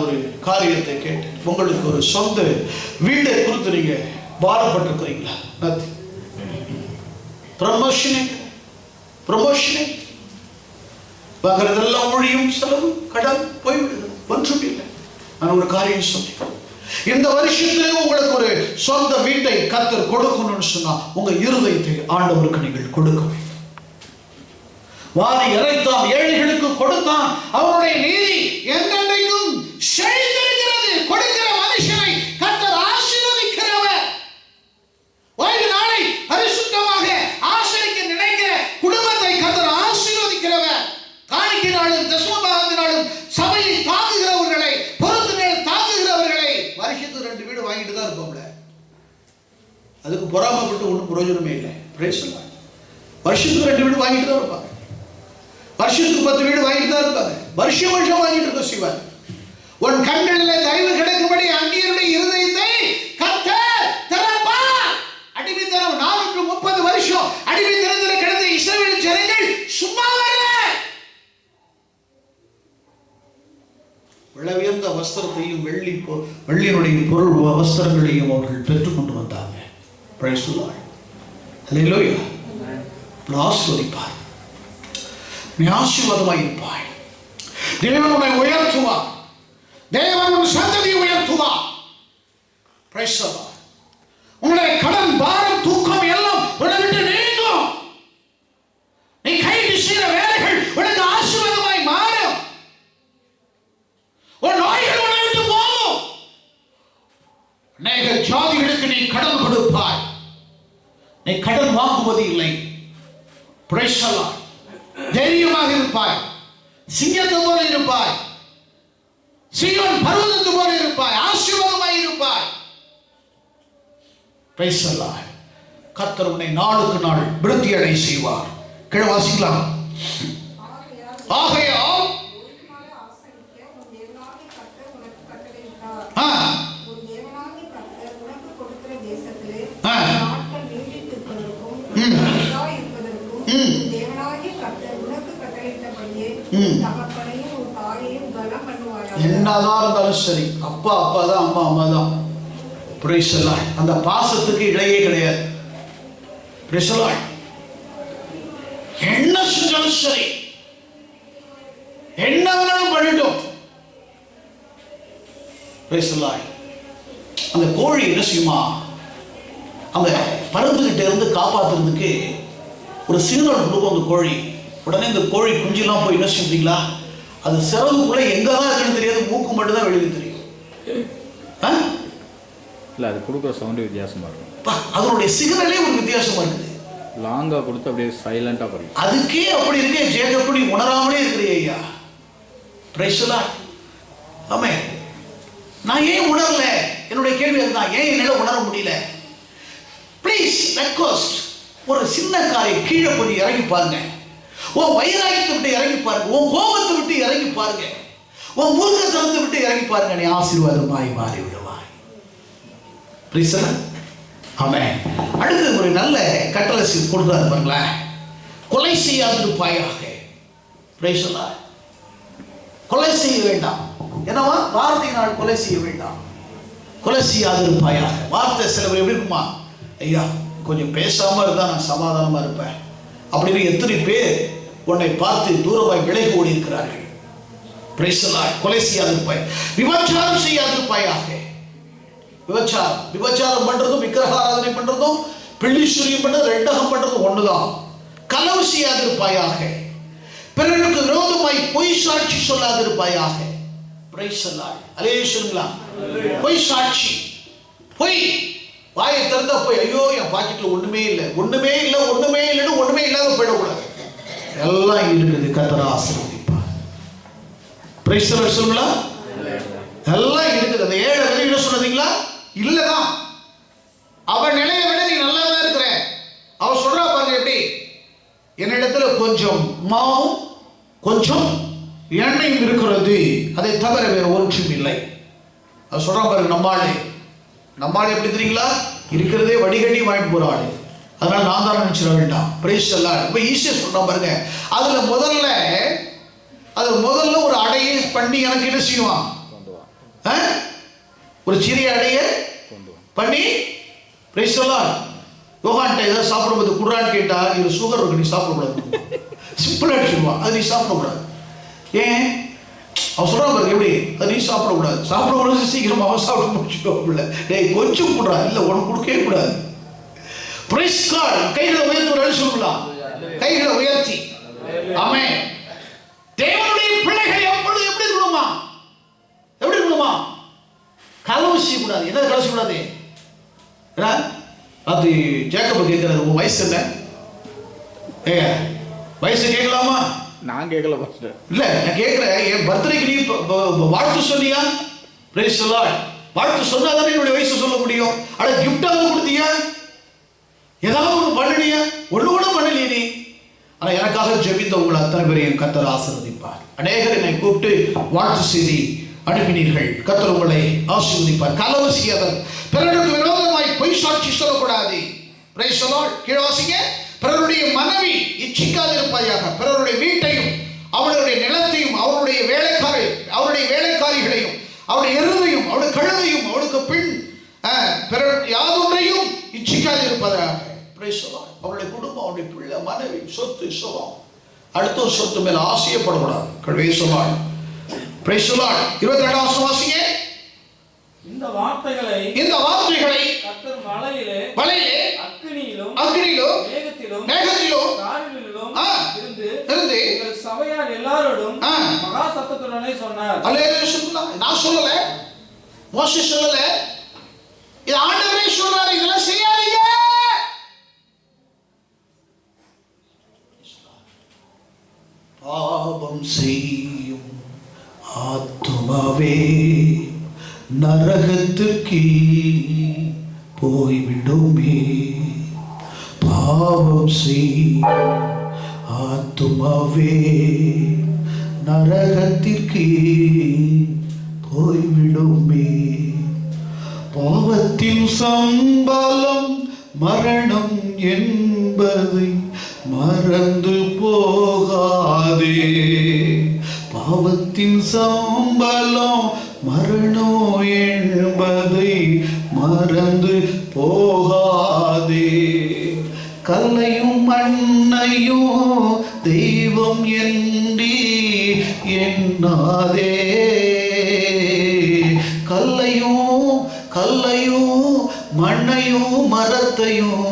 ஒரு காரியத்தை கேட்டு உங்களுக்கு ஒரு சொந்த வீடை குறித்து நீங்க பாரப்பட்டிருக்கிறீங்களா? ப்ரமோஷனே வாங்குறதெல்லாம் ஊழியம், செலவு, கடன் போய்விடுது, ஒன்றும் இல்லை. நான் ஒரு காரியம் சொன்னேன், இந்த வருஷத்திலே உங்களுக்கு ஒரு சொந்த வீட்டை கர்த்தர் கொடுக்கணும்னு சொன்னா உங்க இருதயத்தை ஆண்டவருக்கு நீங்கள் கொடுக்க வேண்டும். வாரி இறைத்தான், ஏழைகளுக்கு கொடுத்தான், அவருடைய நீதி என்றென்றைக்கும் செழித்திருக்கிறது. கொடுக்கிற மனுஷனை கர்த்தர் ஆசீர்வதிக்கிறவர். ஓய்வு நாளை பரிசுத்தமாக ஆசரிக்க நினைக்கிற குடும்பத்தை கர்த்தர் ஆசீர்வதிக்கிறவர். காணிக்கையினாலும் தசமபாகத்தினாலும் சபையை தாங்குகிறவர்களை, பொறுத்துகள் தாங்குகிறவர்களை வருஷத்துக்கு 2 வீடு வாங்கிட்டு தான் இருப்போம்ல. அதுக்கு பொறாமப்பட்டு ஒன்றும் பிரயோஜனமே இல்லை. வருஷத்துக்கு 2 வீடு வாங்கிட்டு தான் இருப்பாங்க, வருஷத்துக்கு 10 வீடு வாங்கிட்டு தான் இருப்பாங்க, வருஷம் வாங்கிட்டு இருக்க சிவன். உன் கண்களில் தயவு கிடைக்கும்படி அந்நியருடைய இருதயத்தை கர்த்தர் திறப்பார். அடிமைத்தனம் 430 வருஷம் அடிமைத்தனத்தில் கிடந்த இஸ்ரவேல் ஜனங்கள் சும்மா வரல. விலையுயர்ந்த வஸ்திரத்தையும் வெள்ளியினுடைய பொருள் வஸ்திரங்களையும் அவர்கள் பெற்றுக்கொண்டு வந்தாங்க. பிரைஸ் தி லார்ட், ஹல்லேலூயா. ஆசீர்வதிப்பார், நீ ஆசீர்வாதமாய் இருப்பாய். தேவன் உன்னை உயர்த்துவார், தேவன் உன் சந்ததியை உயர்த்துவார். Price the Lord. உன்னுடைய கடன் பாரம் தூக்கம் எல்லாம் உன்னை விட்டு நீங்கும். நீ கைது செய்த வேலைகள் உனக்கு ஆசீர்வாதமாய் மாறும். உன் நோய்கள் உன்னை விட்டு போகும். அநேக ஜாதிகளுக்கு நீ கடன் கொடுப்பாய். நீ கடன் வாங்குவது இல்லை. Price the Lord. தைரியமாக இருப்பாய், சிங்கத்தை போல இருப்பாய், சீயோன் பர்வதத்தை போல இருப்பாய், ஆசீர்வாதமாய் இருப்பாய். Price the Lord. கர்த்தர் உன்னை நாளுக்கு நாள் விருத்தி அடை செய்வார். கீழே வாசிக்கலாம். ஆகையால் என்னதான் இருந்தாலும் சரி, அப்பா தான், அம்மா தான். Price the Lord. அந்த பாசத்துக்கு இடையே கிடையாது. Price the Lord. என்ன செஞ்சாலும் சரி, என்ன வேணாலும் பண்ணிட்டோம். Price the Lord. அந்த கோழி என்ன செய்யுமா, அந்த பருந்துகிட்ட இருந்து காப்பாத்துறதுக்கு ஒரு சிக்னல் கொடுக்கும் அந்த கோழி. உடனே இந்த கோழி குஞ்செல்லாம் போய் என்ன செஞ்சீங்களா, அது சிறகுக்குள்ள எங்க தான் இருக்குன்னு தெரியாது, மூக்கு மட்டும் தான் வெளியே தெரியும். இல்லை, அது கொடுக்குற சவுண்டு வித்தியாசமாக இருக்கும். அதனுடைய சிக்னலே ஒரு வித்தியாசமா இருக்குது. லாங்காக கொடுத்து அப்படியே சைலண்டாக படிக்கும். அதுக்கே அப்படி இருக்கே, ஜேக்கப்படி உணராமலே இருக்கிறீ ஐயா. Praise the Lord. ஆமென். நான் ஏன் உணரல? என்னுடைய கேள்வி அதுதான், ஏன் என்னால் உணர முடியல? ப்ளீஸ் ரெக்வெஸ்ட், ஒரு சின்ன காரியம் கீழே கொஞ்சம் இறங்கி பாருங்க. உன் வைராகியத்தை விட்டு இறங்கி பாருங்க, உன் கோபத்தை விட்டு இறங்கி பாருங்க, உன் மூர்க்கத்தனத்தை விட்டு இறங்கி பாருங்க. நீ ஆசீர்வாதமாய் மாறி விடுவாய். Praise the Lord. ஆமென். அடுத்து ஒரு நல்ல கட்டளை கொடுக்குறாரு பாருங்களேன். கொலை செய்யாதிருப்பாயாக. Praise the Lord. கொலை செய்ய வேண்டாம். என்னவா? வார்த்தையினால் கொலை செய்ய வேண்டாம். கொலை செய்யாதிருப்பாயாக. வார்த்தை சில பேர் எப்படி இருக்குமா, ஐயா கொஞ்சம் பேசாம இருந்தா நான் சமாதானமா இருப்பேன் அப்படின்னு எத்தனை பேர் உன்னை பார்த்து தூரமாய் விலகி ஓடி இருக்கிறார்கள். Price the Lord. கொலை செய்யாதிருப்பாய். விபச்சாரம் செய்யாதிருப்பாயாக. விபச்சாரம் பண்றதும் விக்கிரகாராதனை பண்றதும் பிள்ளிசூரியம் பண்றது ரெண்டகம் பண்றதும் ஒண்ணுதான். களவு செய்யாதிருப்பாயாக. பிறருக்கு விரோதமாய் பொய் சாட்சி சொல்லாதிருப்பாயாக. Price the Lord. அல்லேலூயா. பொய் சாட்சி, பொய் வாயை திறந்தா போய் ஐயோ என் பாக்கெட்ல ஒண்ணுமே இல்லைன்னு இல்லாத போயிடக்கூடாது. எல்லாம் இருக்குது. கர்த்தர் ஆசீர்வதிப்பார். Price the Lord. சொல்லுங்களா, எல்லாம் இருக்குது. அந்த 7 விதவை சொன்னீங்களா? இல்லதான். அவன் நிலையை விட நீ நல்லா தான் இருக்கிற. அவ சொல்றா பாருங்க எப்படி, என்னிடத்துல கொஞ்சம் மாவும் கொஞ்சம் எண்ணெயும் இருக்கிறது, அதை தவிர வேற ஒன்றும் இல்லை. அவ சொல்றா பாருங்க. நம்மாளே எப்படி தெரியுங்களா, இருக்கிறதே வடிகட்டி வாங்கிட்டு போற ஆளு. அதனால நான் தான் நினைச்சிட வேண்டாம். Price the Lord. ரொம்ப ஈஸியா சொல்றேன் பாருங்க. அதுல முதல்ல ஒரு அடையை பண்ணி எனக்கு என்ன செய்வான், ஒரு சிறிய அடைய பண்ணி பிரைஸ் தி லார்ட். யோகான்ட்ட ஏதாவது சாப்பிடும்போது குர்ஆன் கேட்டா இது சுகர் இருக்கு நீ சாப்பிடக்கூடாது, சிம்பிளா சொல்லுவான், அது நீ சாப்பிடக்கூடாது. ஏன் அவன் சொல்றான் பாருங்க எப்படி, அது நீ சாப்பிடக்கூடாது சீக்கிரமா அவன் சாப்பிட முடிச்சுக்கோல, டேய் கொஞ்சம் கூடா இல்லை உனக்கு கொடுக்கவே கூடாது. Praise God. கைகளை உயர்த்தி ஒரு சொல்லலாம், கைகளை உயர்த்தி. ஆமென். தேவனுடைய பிள்ளைகள் எப்பொழுது எப்படி இருக்கணுமா, எப்படி இருக்கணுமா, களவு செய்யக்கூடாது. என்ன களவு செய்யக்கூடாது? அது ஜேக்கப் கேட்கிறாரு, உன் வயசு என்ன? வயசு கேட்கலாமா? நான் கேட்கல பாஸ்டர். இல்ல நான் கேட்கிறேன், என் பர்த்டேக்கு நீ வாழ்த்து சொன்னியா? Price the Lord. வாழ்த்து சொன்னாதானே என்னுடைய வயசு சொல்ல முடியும். அட கிஃப்டாவது கொடுத்தியா, ஏதாவது ஒன்று பண்ணினியா? ஒண்ணு கூட பண்ணலையே நீ. ஆனா எனக்காக ஜெபித்த உங்களை அத்தனை பேரையும் கர்த்தர் ஆசீர்வதிப்பார். அநேகர் என்னை கூப்பிட்டு வாழ்த்து செய்தி அனுப்பினீர்கள். கர்த்தர் உங்களை ஆசீர்வதிப்பார். களவு செய்யாதல், பிறருக்கு விரோதமாய் பொய் சாட்சி சொல்லக்கூடாது. Price the Lord. கீழ வாசிங்க. பிறருடைய மனைவி இச்சிக்காதிருப்பாயாக. பிறருடைய வீட்டையும் அவருடைய நிலத்தையும் அவருடைய வேலைக்காரிகளையும் அவருடைய எருதையும் அவருடைய கழுதையும் அவளுக்கு பின் பிறர் யாதொன்றையும் இச்சிக்காதிருப்பதாக. Price the Lord. அவருடைய குடும்பம், அவருடைய பிள்ளை, மனைவி, சொத்து சுகம், அடுத்த சொத்து மேல ஆசையப்படக்கூடாது. Praise the Lord. Praise the Lord. 22 வாசிங்க. இந்த வார்த்தைகளை கர்த்தர் மலையிலே அக்கினியிலும் மேகத்திலும் காரிலும் இருந்து உங்கள் சபையார் எல்லாரோடும் மகா சத்தத்துடனே சொன்னார். அல்லேலூயா. நான் சொல்லல, மோசே சொல்லல, இது ஆண்டவரே சொல்றாரு. இதெல்லாம் செய்யாதீங்க. பாவம் செய்யும் ஆத்துமாவே நரகத்துக்கு போய்விடுமே. பாவம் செய்யும் ஆத்துமாவே நரகத்திற்கு போய்விடுமே. பாவத்தின் சம்பளம் மரணம் என்பதை மறந்து போகாதே. பாவத்தின் சம்பளம் மரணம் என்பதை மறந்து போகாதே. கல்லையும் மண்ணையும் தெய்வம் என்று எண்ணாதே. கல்லையும் மண்ணையும் மரத்தையும்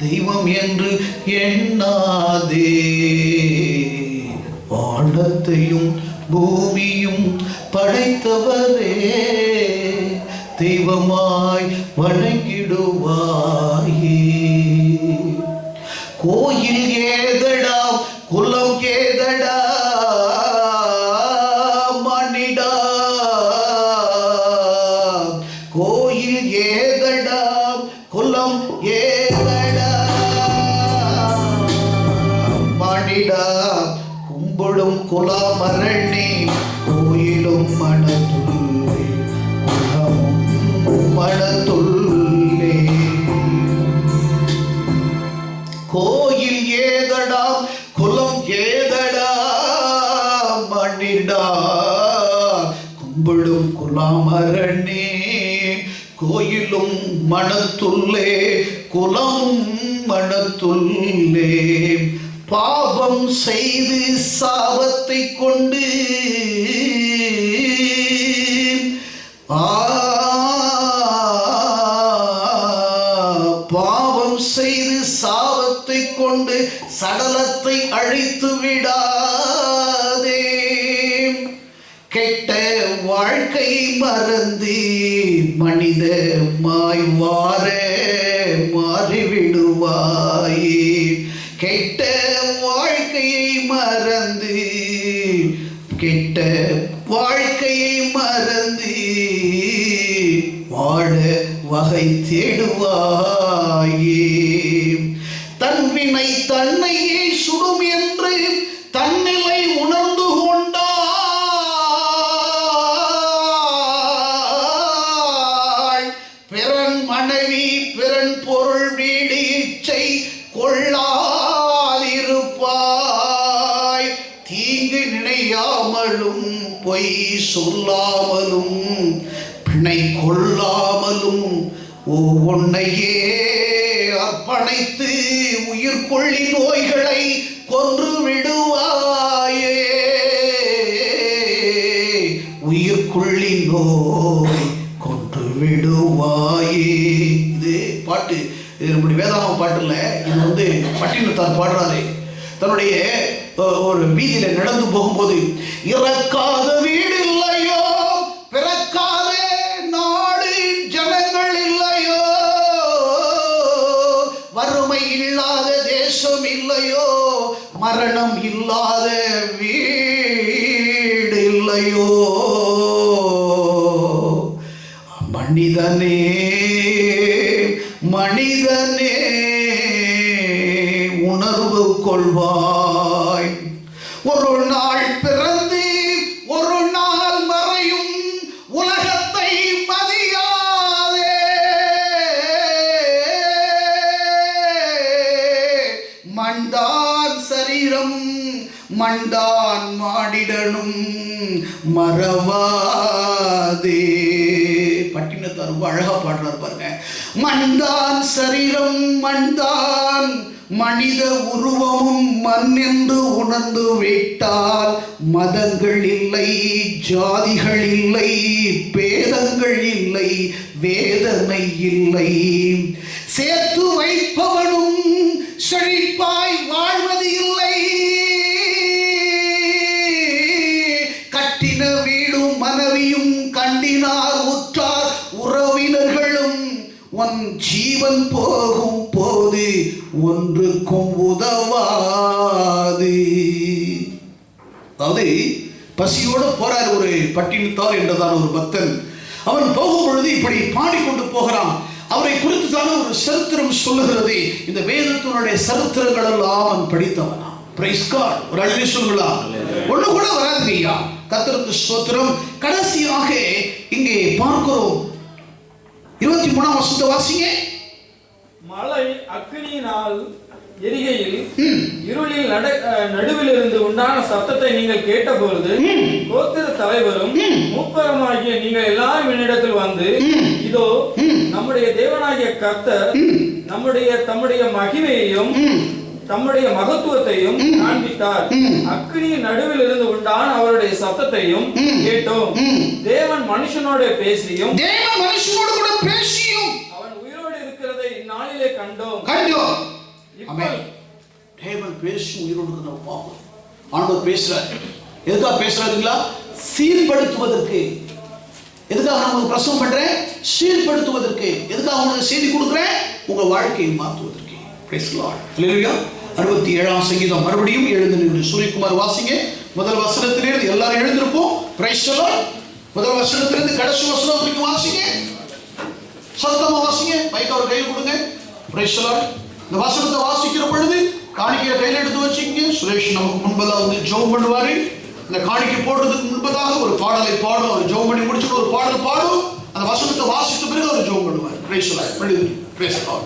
தெய்வம் என்று எண்ணாதே. வானத்தையும் பூமியும் படைத்தவரே தெய்வமாய் வணங்கிடுவாயே. கோயில் ஏதடா குலம் ஏதடா மணிடா. கோயில் ஏதடா குலம் ஏதடா மணிடா. கும்பிடும் குலமரணி கோயிலும் மனதுள்ளே குலமும் மனதுள்ளே. கோயில் ஏதடா குலம் ஏதடா மணிடா. கும்பிடும் குலமரணி கோயிலும் மனத்துள்ளே குலமும் மனத்துள்ளே. பாவம் செய்து சாபத்தை கொண்டு பாவம் செய்து சாபத்தை கொண்டு சடலத்தை அழித்து விடாதே. கெட்ட வாழ்க்கை மறந்து மனித மாறிவிடுவாயே. கெட்ட வாழ்க்கையை மறந்து வாழ வகை தேடுவாயே. தன்வினை தன்னையே சுடும் என்று தன்னிலை உணர்ந்து கொண்டாள். பிறன் மனைவி பிறன் பொருள் வீடு இச்சை கொள்ளாதிருப்பாய். தீங்கு நினையாமலும் பொய் சொல்லாமலும் கண்ணை கொள்ளாமலும் உன்னையே அர்ப்பணித்து உயிர்கொள்ளி நோய்களை கொன்று விடுவாயே. உயிர்கொள்ளி நோய் கொன்று விடுவாயே. இது பாட்டு, இது நம்முடைய வேதாகம பாட்டு இல்லை, இது பட்டினத்தார் பாடுறாரு. தன்னுடைய ஒரு வீதியில நடந்து போகும்போது, இறக்காத வீடு இல்லையோ, பிறக்காத நாடு ஜனங்கள் இல்லையோ, வறுமை இல்லாத தேசம் இல்லையோ, மரணம் இல்லாத வீடு இல்லையோ. மனிதனே மனிதனே உணர்வு கொள்வாய். ஒரு நாள் பிறந்து ஒரு நாள் மறையும் உலகத்தை மதியாதே. மண்டான் சரீரம் மண்டான் மாடிடனும் மறவாதே. பட்டினத்தார் ரொம்ப அழகா பாடுறார் பாருங்க. மண்டான் சரீரம் மண்டான், மனித உருவமும் மண் என்று உணர்ந்து விட்டால் மதங்கள் இல்லை, ஜாதிகள் இல்லை, பேதங்கள் இல்லை, வேதனை இல்லை. சேர்த்து வைப்பவனும் செழிப்பாய் வாழ்வது இல்லை. கட்டின வீடும் மனைவியும் கண்டினார் உற்றார் உறவினர்களும் உன் ஜீவன் போகும் போது ஒன்றுக்கும் உதவாது. அதாவது பசியோடு போறார் ஒரு பட்டினத்தார் என்றதான ஒரு பக்தன். அவன் போகும் பொழுது இப்படி பாடிக்கொண்டு போகிறான். அவரை குறித்து தானே ஒரு சரித்திரம் சொல்லுகிறது. இந்த வேதத்தினுடைய சரித்திரங்கள் எல்லாம் அவன் படித்தவனா. Price God. ஒரு அழகு சொல்லலாம். ஒண்ணு கூட வராது ஐயா. கர்த்தருக்கு ஸ்தோத்திரம். கடைசியாக இங்கே பார்க்கிறோம் 23ஆம் வசனத்தை வாசிங்க. மலை அக்கினியினால் எரிகையில் இருளில் நடுவில் இருந்து உண்டான சத்தத்தை நீங்கள் கேட்டபொழுது கோத்திர தலைவரும் மூப்பருமாகிய நீங்கள் எல்லாரும் என்னிடத்தில் வந்து, இதோ நம்முடைய தேவனாகிய கர்த்தர் தம்முடைய மகிமையையும் தம்முடைய மகத்துவத்தையும் காண்பித்தார். அக்கினியின் நடுவில் இருந்து உண்டான அவருடைய சத்தத்தையும் கேட்டோம். தேவன் மனுஷனோடு பேசியும் அவன் உயிரோடு இருக்கிறதை இந்நாளிலே கண்டோம். தேவன் பேசி உயிரோடு ஆண்டவர் பேசுறார். எதுக்காக பேசுறாருங்களா? சீர்படுத்துவதற்கு. எதுக்காக நான் உங்களுக்கு பிரசவம் பண்றேன்? சீர்படுத்துவதற்கு. எதுக்காக உங்களுக்கு செய்தி கொடுக்குறேன்? உங்க வாழ்க்கையை மாற்றுவதற்கு. Praise the Lord. Hallelujah. 67ஆம் சங்கீதம் மறுபடியும் எழுந்து நின்று சூரியகுமார் வாசிங்க. முதல் வசனத்திலிருந்து எல்லாரும் எழுந்திருப்போம். Praise the Lord. முதல் வசனத்திலிருந்து கடைசி வசனம் வரைக்கும் வாசிங்க. சத்தமா வாசிங்க. மைக் அவர் கையில் கொடுங்க. Praise the Lord. இந்த வசனத்தை வாசிக்கிற பொழுது காணிக்கையை கையில் எடுத்து வச்சுக்கங்க. சுரேஷ் நமக்கு முன்பதாக ஜெபம் பண்ணுவாரு. இந்த காணிக்கை போடுறதுக்கு முன்பதாக ஒரு பாடலை பாடும். அவர் ஜெபம் பண்ணி முடிச்சுட்டு ஒரு பாடல் பாடும். அந்த வசனத்தை வாசித்த பிறகு அவர் ஜெபம் பண்ணுவார். Praise the Lord. Praise the Lord.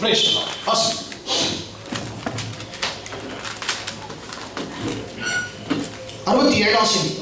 Praise the Lord. Awesome. 67ஆம் சங்கீதம்